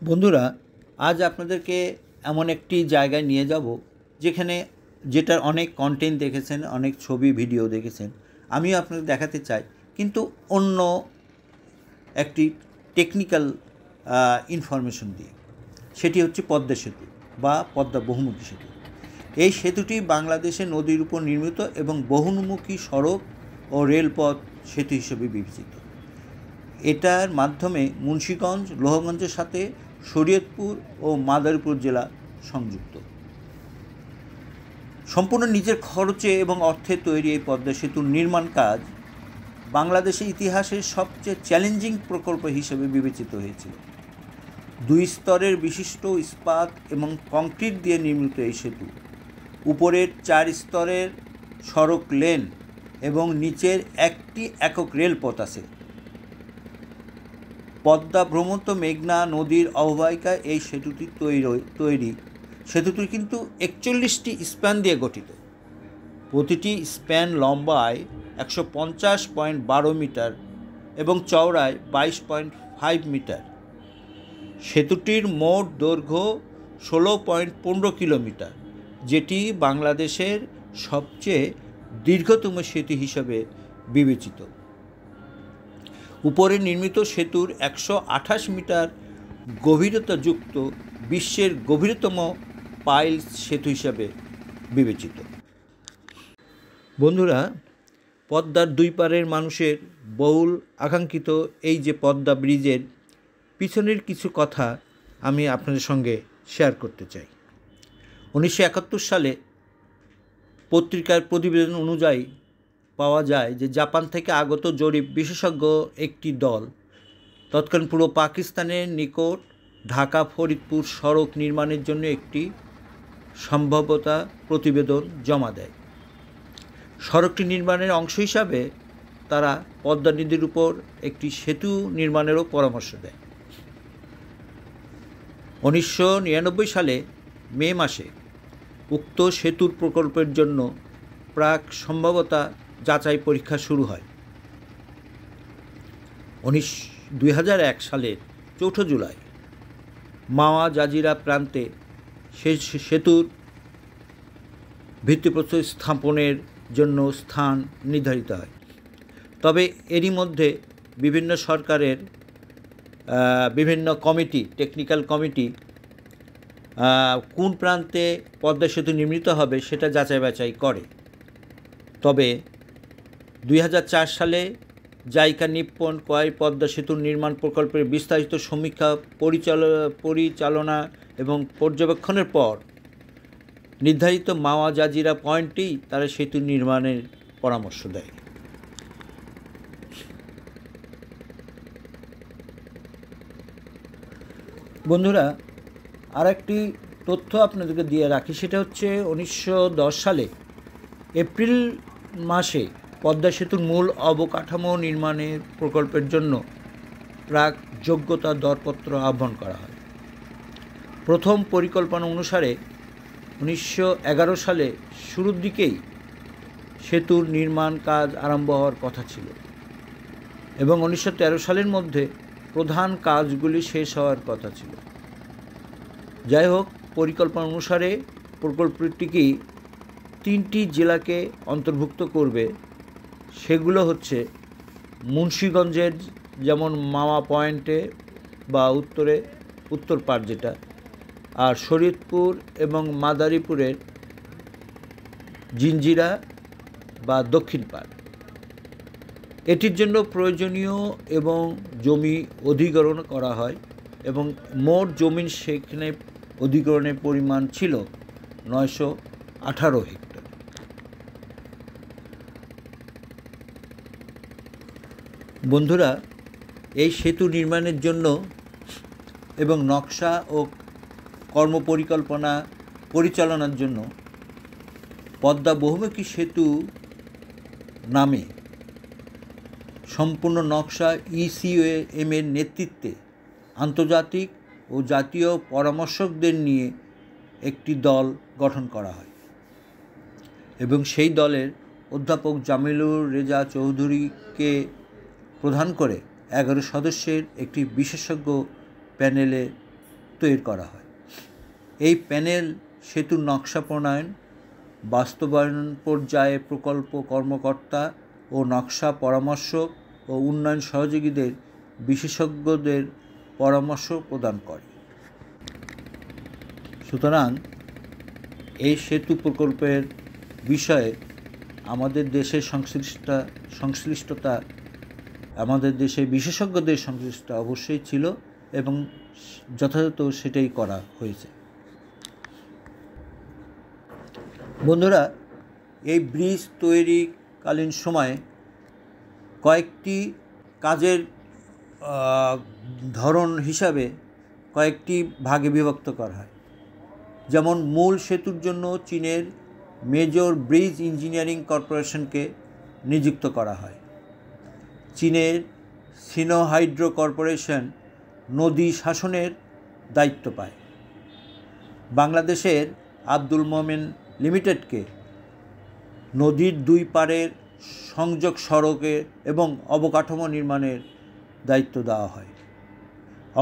বন্ধুরা, আজ আপনাদেরকে এমন একটি জায়গায় নিয়ে যাব যেটার অনেক কন্টেন্ট দেখেছেন, অনেক ছবি ভিডিও দেখেছেন। আমিও আপনাদের দেখাতে চাই, কিন্তু অন্য একটি টেকনিক্যাল ইনফরমেশন দিয়ে। সেটি হচ্ছে পদ্মা সেতু বা পদ্মা বহুমুখী সেতু। এই সেতুটি বাংলাদেশের নদীর উপর নির্মিত এবং বহুমুখী সড়ক ও রেলপথ সেতু হিসেবে বিবেচিত। এটার মাধ্যমে মুন্সিগঞ্জ, লোহগঞ্জের সাথে শরীয়তপুর ও মাদারীপুর জেলা সংযুক্ত। সম্পূর্ণ নিজের খরচে এবং অর্থে তৈরি এই পদ্মা সেতুর নির্মাণ কাজ বাংলাদেশের ইতিহাসের সবচেয়ে চ্যালেঞ্জিং প্রকল্প হিসেবে বিবেচিত হয়েছিল। 2 স্তরের বিশিষ্ট ইস্পাত এবং কংক্রিট দিয়ে নির্মিত এই সেতু উপরের 4 স্তরের সড়ক লেন এবং নিচের একটি একক রেলপথ আছে। পদ্মা ভ্রমন্ত মেঘনা নদীর অববাহিকায় এই সেতুটি তৈরি। সেতুটি কিন্তু 41টি স্প্যান দিয়ে গঠিত। প্রতিটি স্প্যান লম্বায় 150.12 মিটার এবং চওড়ায় 22.5 মিটার। সেতুটির মোট দৈর্ঘ্য 16.15 কিলোমিটার, যেটি বাংলাদেশের সবচেয়ে দীর্ঘতম সেতু হিসাবে বিবেচিত। উপরে নির্মিত সেতুর 128 মিটার গভীরতাযুক্ত বিশ্বের গভীরতম পাইল সেতু হিসাবে বিবেচিত। বন্ধুরা, পদ্মার দুই পারের মানুষের বহুল আকাঙ্ক্ষিত এই যে পদ্মা ব্রিজের পিছনের কিছু কথা আমি আপনাদের সঙ্গে শেয়ার করতে চাই। 1971 সালে পত্রিকার প্রতিবেদন অনুযায়ী পাওয়া যায় যে জাপান থেকে আগত জরিপ বিশেষজ্ঞ একটি দল তৎকালীন পূর্ব পাকিস্তানের নিকট ঢাকা ফরিদপুর সড়ক নির্মাণের জন্য একটি সম্ভাব্যতা প্রতিবেদন জমা দেয়। সড়কটি নির্মাণের অংশ হিসাবে তারা পদ্মা নদীর উপর একটি সেতু নির্মাণেরও পরামর্শ দেয়। 1999 সালে মে মাসে উক্ত সেতুর প্রকল্পের জন্য প্রাক সম্ভাব্যতা যাচাই পরীক্ষা শুরু হয়। 2001 সালের 4 জুলাই মাওয়া জাজিরা প্রান্তে সেতুর ভিত্তিপ্রস্তর স্থাপনের জন্য স্থান নির্ধারিত হয়। তবে এরই মধ্যে বিভিন্ন সরকারের বিভিন্ন কমিটি, টেকনিক্যাল কমিটি কোন প্রান্তে পদ্মা সেতু নির্মিত হবে সেটা যাচাই বাছাই করে। তবে 2004 সালে জাইকা নিপ্পন কোয়াই পদ্মা সেতুর নির্মাণ প্রকল্পের বিস্তারিত সমীক্ষা পরিচালনা এবং পর্যবেক্ষণের পর নির্ধারিত মাওয়া জাজিরা পয়েন্টেই তারা সেতু নির্মাণের পরামর্শ দেয়। বন্ধুরা, আরেকটি তথ্য আপনাদেরকে দিয়ে রাখি, সেটা হচ্ছে 1910 সালে এপ্রিল মাসে পদ্মা সেতুর মূল অবকাঠামো নির্মাণের প্রকল্পের জন্য প্রাক যোগ্যতা দরপত্র আহ্বান করা হয়। প্রথম পরিকল্পনা অনুসারে 1911 সালে শুরুর দিকেই সেতুর নির্মাণ কাজ আরম্ভ হওয়ার কথা ছিল এবং 1913 সালের মধ্যে প্রধান কাজগুলি শেষ হওয়ার কথা ছিল। যাই হোক, পরিকল্পনা অনুসারে প্রকল্পটিকে 3টি জেলাকে অন্তর্ভুক্ত করবে। সেগুলো হচ্ছে মুন্সিগঞ্জের যেমন মাওয়া পয়েন্টে বা উত্তর পাড় যেটা, আর শরীয়তপুর এবং মাদারীপুরের জিঞ্জিরা বা দক্ষিণ পাড়। এটির জন্য প্রয়োজনীয় এবং জমি অধিগ্রহণ করা হয় এবং মোট জমি সেখানে অধিগ্রহণের পরিমাণ ছিল 918 হেক্টর। বন্ধুরা, এই সেতু নির্মাণের জন্য এবং নকশা ও কর্মপরিকল্পনা পরিচালনার জন্য পদ্মা বহুমুখী সেতু নামে সম্পূর্ণ নকশা ECOM এর নেতৃত্বে আন্তর্জাতিক ও জাতীয় পরামর্শকদের নিয়ে একটি দল গঠন করা হয় এবং সেই দলের অধ্যাপক জামিলুর রেজা চৌধুরীকে প্রধান করে 11 সদস্যের একটি বিশেষজ্ঞ প্যানেলে তৈরি করা হয়। এই প্যানেল সেতুর নকশা প্রণয়ন, বাস্তবায়ন পর্যায়ে প্রকল্প কর্মকর্তা ও নকশা পরামর্শক ও উন্নয়ন সহযোগীদের বিশেষজ্ঞদের পরামর্শ প্রদান করে। সুতরাং এই সেতু প্রকল্পের বিষয়ে আমাদের দেশের সংশ্লিষ্টতা আমাদের দেশে বিশেষজ্ঞদের সংশ্লিষ্টতা অবশ্যই ছিল এবং যথাযথ সেটাই করা হয়েছে। বন্ধুরা, এই ব্রিজ তৈরিকালীন সময়ে কয়েকটি কাজের ধরন হিসাবে কয়েকটি ভাগে বিভক্ত করা হয়। যেমন মূল সেতুর জন্য চীনের মেজর ব্রিজ ইঞ্জিনিয়ারিং কর্পোরেশনকে নিযুক্ত করা হয়। চীনের সিনোহাইড্রো কর্পোরেশন নদী শাসনের দায়িত্ব পায়। বাংলাদেশের আব্দুল মোমেন লিমিটেডকে নদীর দুই পাড়ের সংযোগ সড়কে এবং অবকাঠামো নির্মাণের দায়িত্ব দেওয়া হয়।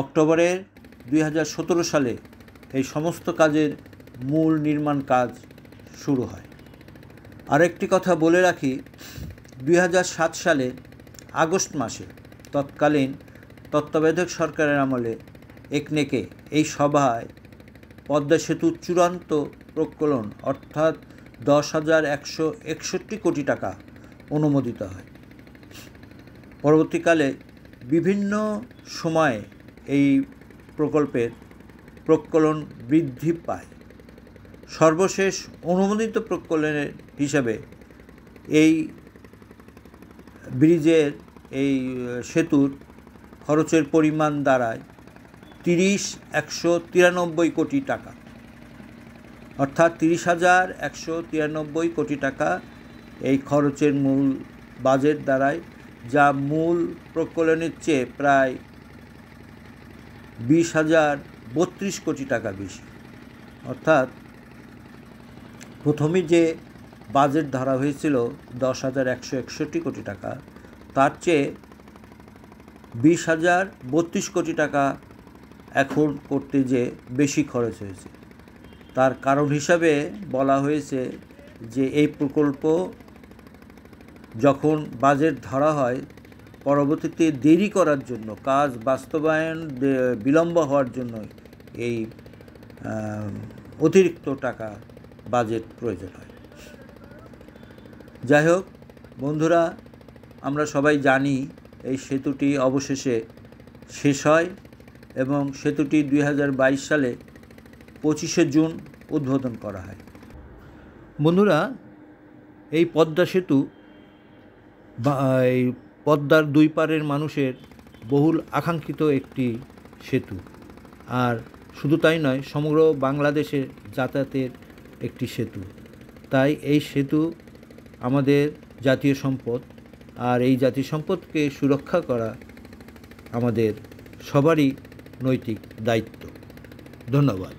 অক্টোবরের 2017 সালে এই সমস্ত কাজের মূল নির্মাণ কাজ শুরু হয়। আরেকটি কথা বলে রাখি, 2007 সালে আগস্ট মাসে তৎকালীন তত্ত্বাবধায়ক সরকারের আমলে একনেকে এই সভায় পদ্মা সেতুর চূড়ান্ত প্রকল্পন অর্থাৎ 10,161 কোটি টাকা অনুমোদিত হয়। পরবর্তীকালে বিভিন্ন সময়ে এই প্রকল্পের প্রকল্পন বৃদ্ধি পায়। সর্বশেষ অনুমোদিত প্রকল্পনের হিসাবে এই ব্রিজের এই সেতুর খরচের পরিমাণ দাঁড়ায় 30,193 কোটি টাকা, অর্থাৎ 30,193 কোটি টাকা এই খরচের মূল বাজেট দাঁড়ায়, যা মূল প্রকল্পনের চেয়ে প্রায় 20,032 কোটি টাকা বেশি। অর্থাৎ প্রথমে যে বাজেট ধরা হয়েছিল 10,161 কোটি টাকা, তার চেয়ে 20,032 কোটি টাকা এখন করতে যে বেশি খরচ হয়েছে। তার কারণ হিসাবে বলা হয়েছে যে এই প্রকল্প যখন বাজেট ধরা হয়, পরবর্তীতে দেরি করার জন্য, কাজ বাস্তবায়ন বিলম্ব হওয়ার জন্য এই অতিরিক্ত টাকা বাজেট প্রয়োজন হয়। যাই হোক বন্ধুরা, আমরা সবাই জানি এই সেতুটি অবশেষে শেষ হয় এবং সেতুটি 2022 সালে 25শে জুন উদ্বোধন করা হয়। বন্ধুরা, এই পদ্মা সেতু এই পদ্মার দুই পাড়ের মানুষের বহুল আকাঙ্ক্ষিত একটি সেতু, আর শুধু তাই নয়, সমগ্র বাংলাদেশের যাতায়াতের একটি সেতু। তাই এই সেতু আমাদের জাতীয় সম্পদ, আর এই জাতীয় সম্পদকে সুরক্ষা করা আমাদের সবারই নৈতিক দায়িত্ব। ধন্যবাদ।